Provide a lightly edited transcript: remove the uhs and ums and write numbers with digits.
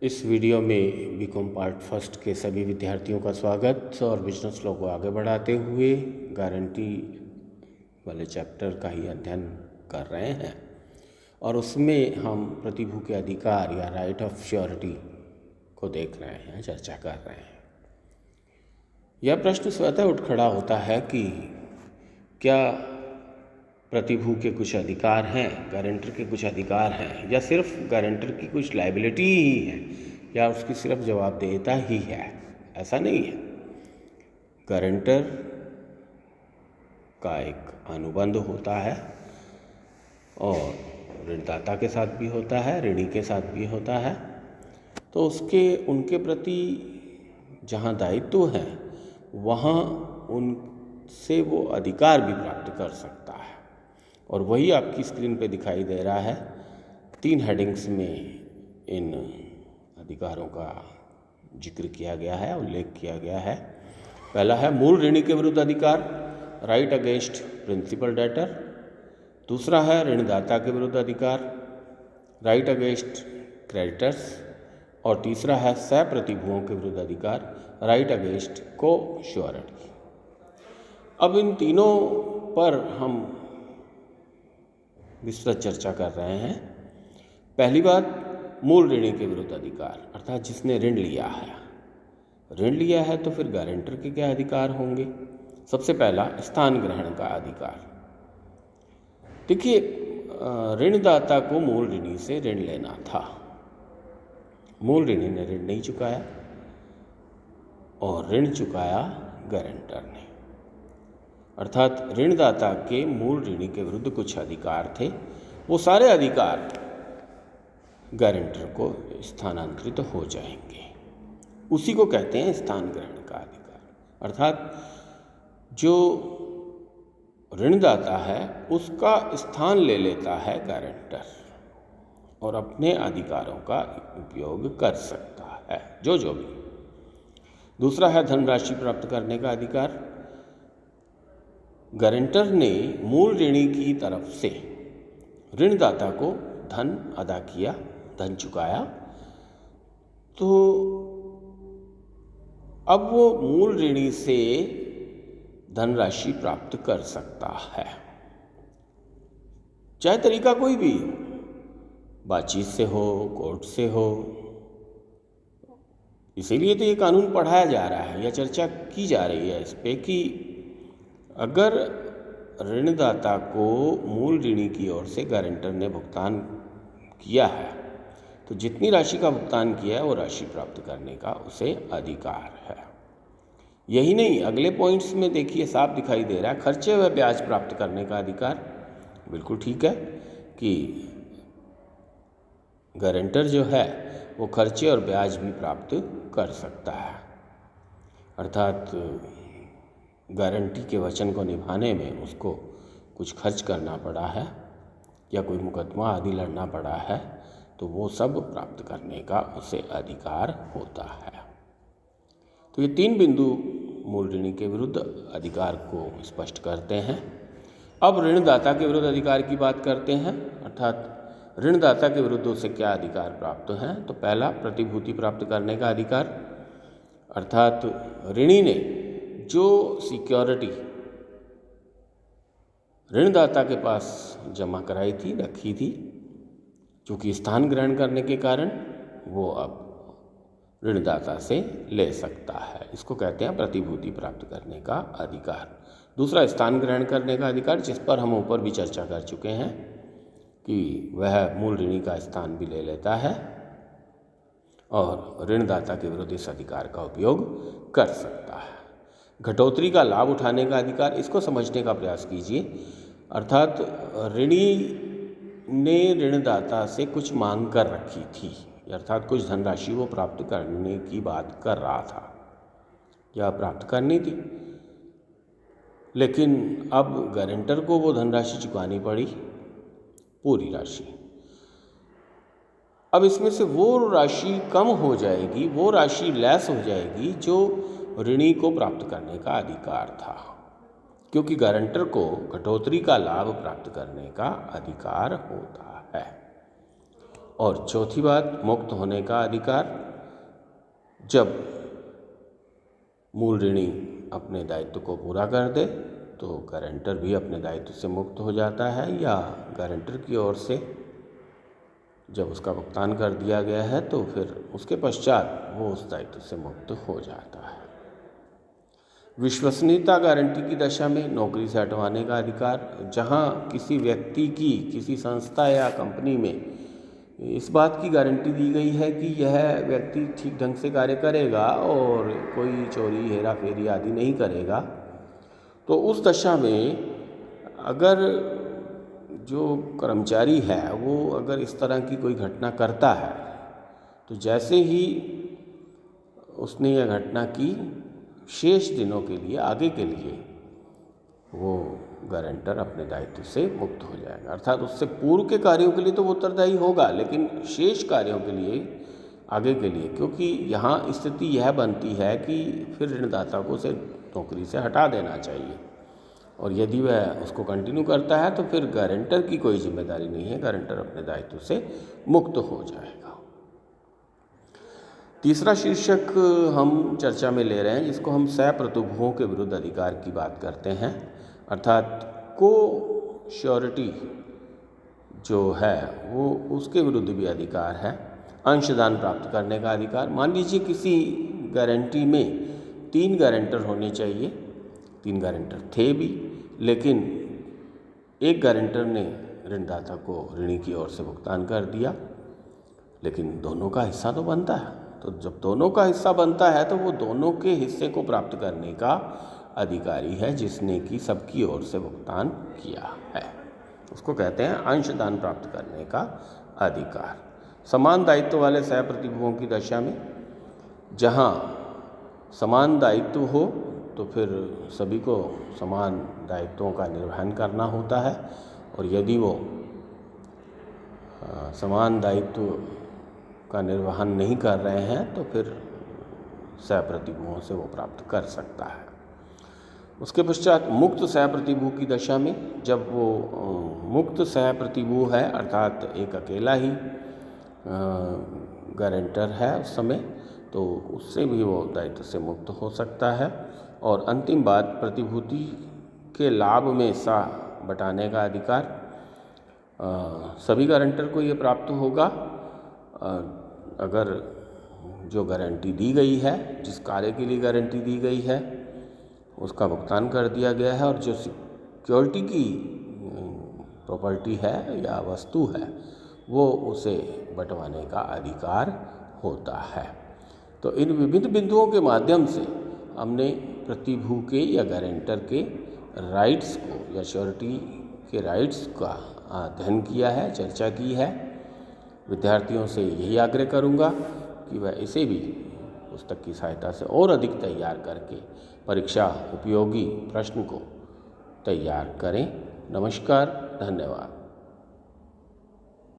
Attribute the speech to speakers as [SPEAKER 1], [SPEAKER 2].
[SPEAKER 1] इस वीडियो में BCom part first के सभी विद्यार्थियों का स्वागत और बिजनेस लॉ को आगे बढ़ाते हुए गारंटी वाले चैप्टर का ही अध्ययन कर रहे हैं और उसमें हम प्रतिभू के अधिकार या राइट ऑफ श्योरिटी को देख रहे हैं, चर्चा कर रहे हैं। यह प्रश्न स्वतः उठ खड़ा होता है कि क्या प्रतिभू के कुछ अधिकार हैं, गारंटर के कुछ अधिकार हैं, या सिर्फ गारंटर की कुछ लायबिलिटी ही है, या उसकी सिर्फ जवाबदेहिता ही है। ऐसा नहीं है। गारंटर का एक अनुबंध होता है और ऋणदाता के साथ भी होता है, ऋणी के साथ भी होता है। तो उनके प्रति जहाँ दायित्व है वहाँ उनसे वो अधिकार भी प्राप्त कर सकता है और वही आपकी स्क्रीन पे दिखाई दे रहा है। 3 हेडिंग्स में इन अधिकारों का जिक्र किया गया है, उल्लेख किया गया है। पहला है मूल ऋणी के विरुद्ध अधिकार, राइट अगेंस्ट प्रिंसिपल डेटर। दूसरा है ऋणदाता के विरुद्ध अधिकार, राइट अगेंस्ट क्रेडिटर्स। और तीसरा है सह प्रतिभुओं के विरुद्ध अधिकार, राइट अगेंस्ट को श्योरिटी। अब इन तीनों पर हम विस्तृत चर्चा कर रहे हैं। पहली बात, मूल ऋणी के विरुद्ध अधिकार, अर्थात जिसने ऋण लिया है। ऋण लिया है तो फिर गारंटर के क्या अधिकार होंगे? सबसे पहला, स्थान ग्रहण का अधिकार। देखिए, ऋणदाता को मूल ऋणी से ऋण लेना था। मूल ऋणी ने ऋण नहीं चुकाया और ऋण चुकाया गारंटर ने, अर्थात ऋणदाता के मूल ऋणी के विरुद्ध कुछ अधिकार थे। वो सारे अधिकार गारंटर को स्थानांतरित हो जाएंगे। उसी को कहते हैं स्थान ग्रहण का अधिकार, अर्थात जो ऋणदाता है उसका स्थान ले लेता है गारंटर और अपने अधिकारों का उपयोग कर सकता है, जो भी। दूसरा है धनराशि प्राप्त करने का अधिकार। गारंटर ने मूल ऋणी की तरफ से ऋणदाता को धन अदा किया, धन चुकाया, तो अब वो मूल ऋणी से धनराशि प्राप्त कर सकता है, चाहे तरीका कोई भी हो, बातचीत से हो, कोर्ट से हो। इसीलिए तो ये कानून पढ़ाया जा रहा है या चर्चा की जा रही है इस पे कि अगर ऋणदाता को मूल ऋणी की ओर से गारंटर ने भुगतान किया है तो जितनी राशि का भुगतान किया है वो राशि प्राप्त करने का उसे अधिकार है। यही नहीं, अगले पॉइंट्स में देखिए साफ दिखाई दे रहा है, खर्चे व ब्याज प्राप्त करने का अधिकार। बिल्कुल ठीक है कि गारंटर जो है वो खर्चे और ब्याज भी प्राप्त कर सकता है, अर्थात गारंटी के वचन को निभाने में उसको कुछ खर्च करना पड़ा है या कोई मुकदमा आदि लड़ना पड़ा है तो वो सब प्राप्त करने का उसे अधिकार होता है। तो ये 3 बिंदु मूल ऋणी के विरुद्ध अधिकार को स्पष्ट करते हैं। अब ऋणदाता के विरुद्ध अधिकार की बात करते हैं, अर्थात ऋणदाता के विरुद्ध उसे क्या अधिकार प्राप्त हैं। तो पहला, प्रतिभूति प्राप्त करने का अधिकार, अर्थात ऋणी ने जो सिक्योरिटी ऋणदाता के पास जमा कराई थी, रखी थी, क्योंकि स्थान ग्रहण करने के कारण वो अब ऋणदाता से ले सकता है। इसको कहते हैं प्रतिभूति प्राप्त करने का अधिकार। दूसरा, स्थान ग्रहण करने का अधिकार, जिस पर हम ऊपर भी चर्चा कर चुके हैं कि वह मूल ऋणी का स्थान भी ले लेता है और ऋणदाता के विरुद्ध इस अधिकार का उपयोग कर सकता है। घटोतरी का लाभ उठाने का अधिकार, इसको समझने का प्रयास कीजिए, अर्थात ऋणी ने ऋणदाता से कुछ मांग कर रखी थी, अर्थात कुछ धनराशि वो प्राप्त करने की बात कर रहा था या प्राप्त करनी थी, लेकिन अब गारंटर को वो धनराशि चुकानी पड़ी, पूरी राशि। अब इसमें से वो राशि कम हो जाएगी, वो राशि लेस हो जाएगी जो ऋणी को प्राप्त करने का अधिकार था, क्योंकि गारंटर को घटोतरी का लाभ प्राप्त करने का अधिकार होता है। और चौथी बात, मुक्त होने का अधिकार। जब मूल ऋणी अपने दायित्व को पूरा कर दे तो गारंटर भी अपने दायित्व से मुक्त हो जाता है, या गारंटर की ओर से जब उसका भुगतान कर दिया गया है तो फिर उसके पश्चात वो उस दायित्व से मुक्त हो जाता है। विश्वसनीयता गारंटी की दशा में नौकरी से हटवाने का अधिकार। जहाँ किसी व्यक्ति की किसी संस्था या कंपनी में इस बात की गारंटी दी गई है कि यह व्यक्ति ठीक ढंग से कार्य करेगा और कोई चोरी हेरा फेरी आदि नहीं करेगा, तो उस दशा में अगर जो कर्मचारी है वो अगर इस तरह की कोई घटना करता है तो जैसे ही उसने यह घटना की, शेष दिनों के लिए, आगे के लिए वो गारंटर अपने दायित्व से मुक्त हो जाएगा। अर्थात उससे पूर्व के कार्यों के लिए तो वो उत्तरदायी होगा, लेकिन शेष कार्यों के लिए, आगे के लिए, क्योंकि यहाँ स्थिति यह बनती है कि फिर ऋणदाता को उसे नौकरी से हटा देना चाहिए, और यदि वह उसको कंटिन्यू करता है तो फिर गारंटर की कोई जिम्मेदारी नहीं है, गारंटर अपने दायित्व से मुक्त हो जाएगा। तीसरा शीर्षक हम चर्चा में ले रहे हैं जिसको हम सहप्रतिभुओं के विरुद्ध अधिकार की बात करते हैं, अर्थात को श्योरिटी जो है वो उसके विरुद्ध भी अधिकार है। अंशदान प्राप्त करने का अधिकार। मान लीजिए किसी गारंटी में 3 गारंटर होने चाहिए, 3 गारंटर थे भी, लेकिन एक गारंटर ने ऋणदाता को ऋणी की ओर से भुगतान कर दिया, लेकिन दोनों का हिस्सा तो बनता है। तो जब दोनों का हिस्सा बनता है तो वो दोनों के हिस्से को प्राप्त करने का अधिकारी है जिसने कि सबकी ओर से भुगतान किया है, उसको कहते हैं अंशदान प्राप्त करने का अधिकार। समान दायित्व वाले सहप्रतिभुओं की दशा में, जहाँ समान दायित्व हो तो फिर सभी को समान दायित्वों का निर्वहन करना होता है, और यदि वो समान दायित्व का निर्वहन नहीं कर रहे हैं तो फिर सहप्रतिभुओं से वो प्राप्त कर सकता है। उसके पश्चात मुक्त सहप्रतिभु की दशा में, जब वो मुक्त सहप्रतिभु है अर्थात एक अकेला ही गारंटर है उस समय, तो उससे भी वो दायित्व से मुक्त हो सकता है। और अंतिम बात, प्रतिभूति के लाभ में हिस्सा बटाने का अधिकार। सभी गारंटर को ये प्राप्त होगा अगर जो गारंटी दी गई है, जिस कार्य के लिए गारंटी दी गई है उसका भुगतान कर दिया गया है, और जो सिक्योरिटी की प्रॉपर्टी है या वस्तु है वो उसे बंटवाने का अधिकार होता है। तो इन विभिन्न बिंदुओं के माध्यम से हमने प्रतिभू के या गारंटर के राइट्स को या श्योरिटी के राइट्स का अध्ययन किया है, चर्चा की है। विद्यार्थियों से यही आग्रह करूंगा कि वह इसे भी पुस्तक की सहायता से और अधिक तैयार करके परीक्षा उपयोगी प्रश्न को तैयार करें। नमस्कार, धन्यवाद।